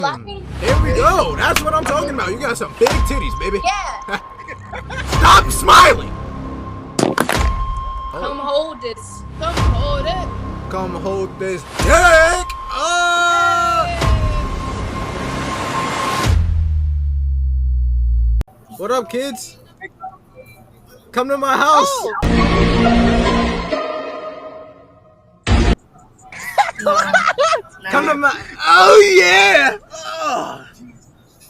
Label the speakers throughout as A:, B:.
A: Here we go. That's what I'm talking about. You got some big titties, baby.
B: Yeah.
A: Stop smiling.
B: Come hold this. Come hold it.
A: Come hold this dick. What up, kids? Come to my house. Come to my. Oh yeah.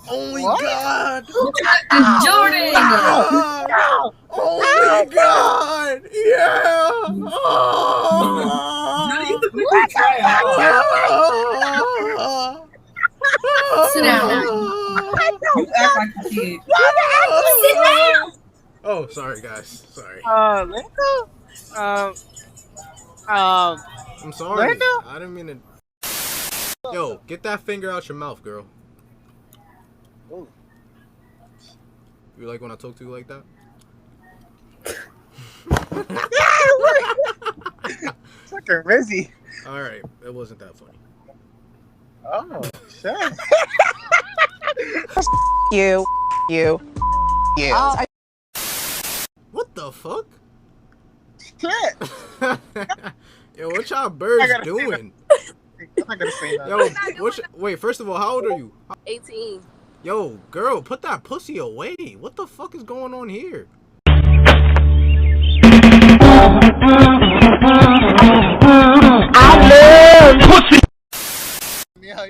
A: Oh my God.
C: Jordan.
A: Oh my God. Yeah.
C: Sit down. You act like a kid.
B: Sit down.
A: Oh, sorry guys. Sorry. I'm sorry.
D: Linda?
A: I didn't mean to. Yo, get that finger out your mouth, girl.
D: Ooh.
A: You like when I talk to you like that?
D: It's like a Rizzy.
A: Alright, it wasn't that funny.
D: Oh, shit.
E: You.
A: What the fuck?
D: Shit.
A: Yo, what y'all birds doing?
D: I'm not gonna say that.
A: Yo, wait, first of all, how old are you?
B: 18.
A: Yo, girl, put that pussy away. What the fuck is going on here?
E: I love pussy.
D: Yeah,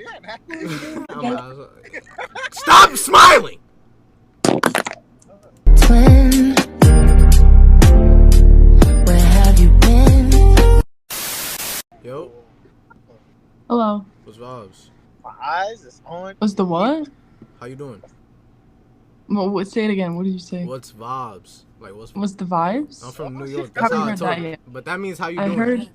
A: Stop smiling!
E: Twin, where have you been?
A: Yo,
F: Hello.
A: what's vibes?
D: my eyes is on.
F: What's the what?
A: How you doing?
F: What? Say it again. What did you say?
A: What's vibes? Like, what's
F: the vibes?
A: I'm from New York.
F: I
A: That's
F: haven't
A: how I
F: heard that
A: talk.
F: yet.
A: But that means how you
F: I
A: doing?
F: heard.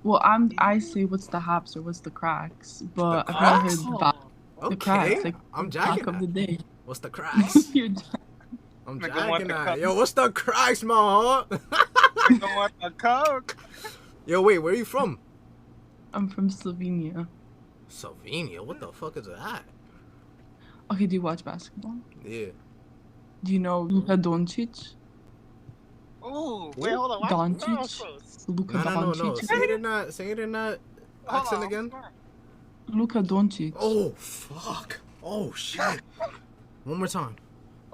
F: Well, I say what's the hops or what's the cracks, but
A: The
F: I've never
A: cracks?
F: heard the vibe. The
A: Okay,
F: cracks, like
A: I'm
F: the
A: jacking
F: talk of the
A: that.
F: day.
A: What's the cracks?
F: You're
A: I'm
D: Nigga want
A: jacking
D: the
A: that.
D: cup.
A: Yo, what's the cracks, my heart?
D: You don't want the coke.
A: Yo, wait, where are you from?
F: I'm from Slovenia.
A: Slovenia? What the fuck is that?
F: Okay, do you watch basketball?
A: Yeah.
F: Do you know Luka Doncic?
D: Ooh, wait, hold on.
F: Doncic. Luka
A: No.
F: Doncic.
A: Say it in that accent again.
F: Luka Doncic.
A: Oh, fuck. Oh, shit. One more time.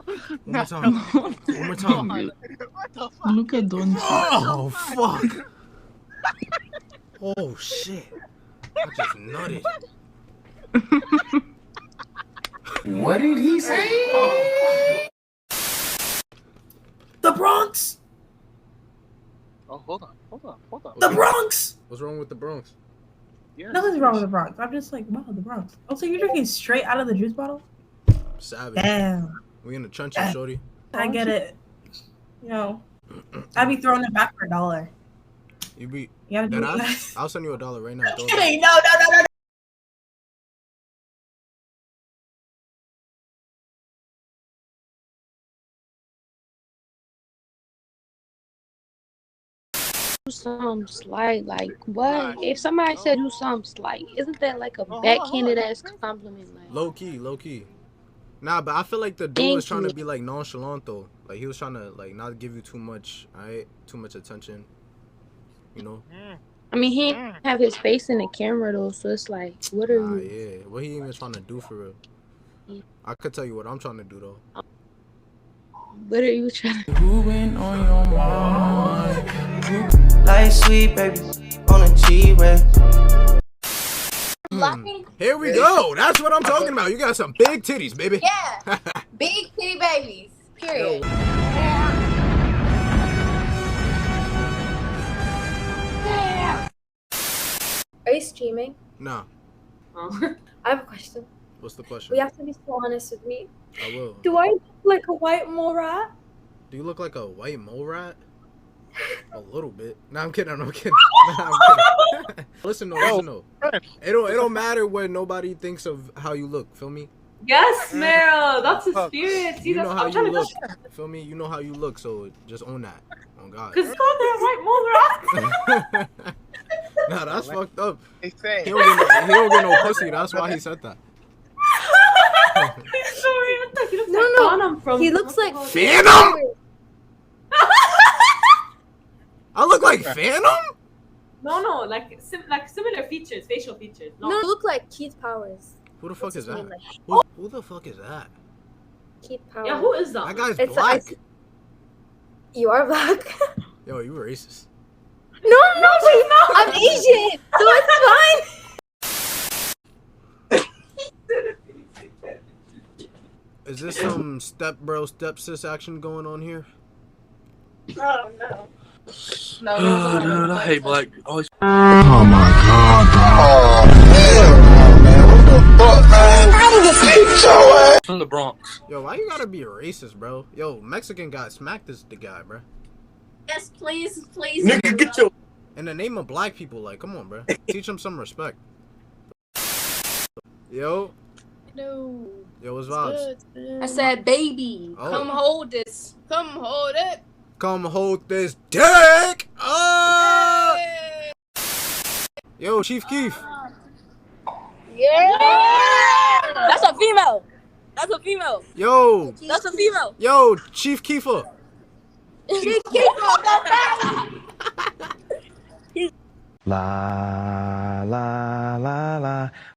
A: One more time. One more time.
D: What the fuck?
F: Luka Doncic.
A: Oh, fuck. Oh, shit. I just nutted.
C: What did he say?
G: The Bronx!
D: Oh, hold on.
G: The Bronx!
A: What's wrong with the Bronx?
D: Yeah.
G: Nothing's wrong with the Bronx. I'm just like, wow, the Bronx. Oh, so you're drinking straight out of the juice bottle?
A: Savage.
G: Damn.
A: We in the trenches, shorty.
G: I get it. You know, I'd be throwing it back for $1.
A: You be.
G: You gotta do
A: Then
G: it.
A: I'll send you $1 right now. Throw it
G: Kidding.
A: back.
G: No.
H: Do something slight, like what? If somebody said do something slight, isn't that like a backhanded ass compliment? Like,
A: Low key. Nah, but I feel like the dude
H: Thank
A: was trying
H: you.
A: to be like nonchalant though. Like he was trying to like not give you too much, alright? Too much attention. You know?
H: I mean, he didn't have his face in the camera though, so it's like, what are
A: Nah,
H: you?
A: yeah. What he even trying to do for real? I could tell you what I'm trying to do though.
H: What are you trying to?
E: Moving on your mind. Like sweet baby on a G-Way.
A: Here we go. That's what I'm talking about. You got some big titties, baby.
B: Yeah. Big titty babies. Period.
I: Are you streaming?
A: Nah.
I: Oh. I have a question.
A: What's the question?
I: But you have to be so honest with me.
A: I will.
I: Do I look like a white mole rat?
A: Do you look like a white mole rat? A little bit. Nah, I'm kidding. I'm kidding. Nah, I'm kidding. Listen though. It don't matter what nobody thinks of how you look. Feel me?
I: Yes, Meryl. That's the spirit. See,
A: You
I: that's
A: know
I: what
A: how
I: I'm trying
A: you
I: to
A: look.
I: go.
A: Feel me? You know how you look. So just own that. On God.
I: Cause it's called that white mole rat.
A: Nah, that's fucked up.
D: They say.
A: He don't get no pussy. That's why he said that.
I: Sorry, what the? He looks
B: No,
I: like
B: no.
I: Phantom from.
B: He looks like
A: Phantom? I look like Phantom?
I: No, like similar features, facial features.
B: No, you look like Keith Powers.
A: Who the fuck
B: What's
A: is
B: his
A: that?
B: name, like?
A: Who the fuck is that?
B: Keith Powers.
I: Yeah, who is that?
A: That guy's
B: It's-
A: black.
B: You are black.
A: Yo, you racist.
B: No, she's not. I'm Asian, so it's fine.
A: Is this some step bro, step sis action going on here?
G: Oh no.
C: Dude, I hate black. Always. From the Bronx.
A: Yo, why you gotta be a racist, bro? Yo, Mexican guy smacked the guy, bro.
B: Yes, please.
C: Nigga, get your.
A: In the name of black people, like, come on, bro. Teach them some respect. Yo,
B: No.
A: what's vibes?
B: I said, baby,
A: Oh.
B: come hold this. Come hold it.
A: Come hold this dick! Oh! Yo, Chief Keef.
B: Yeah. That's a female.
A: Yo,
B: That's a female.
A: yo, Chief Keefer.
E: La la la la.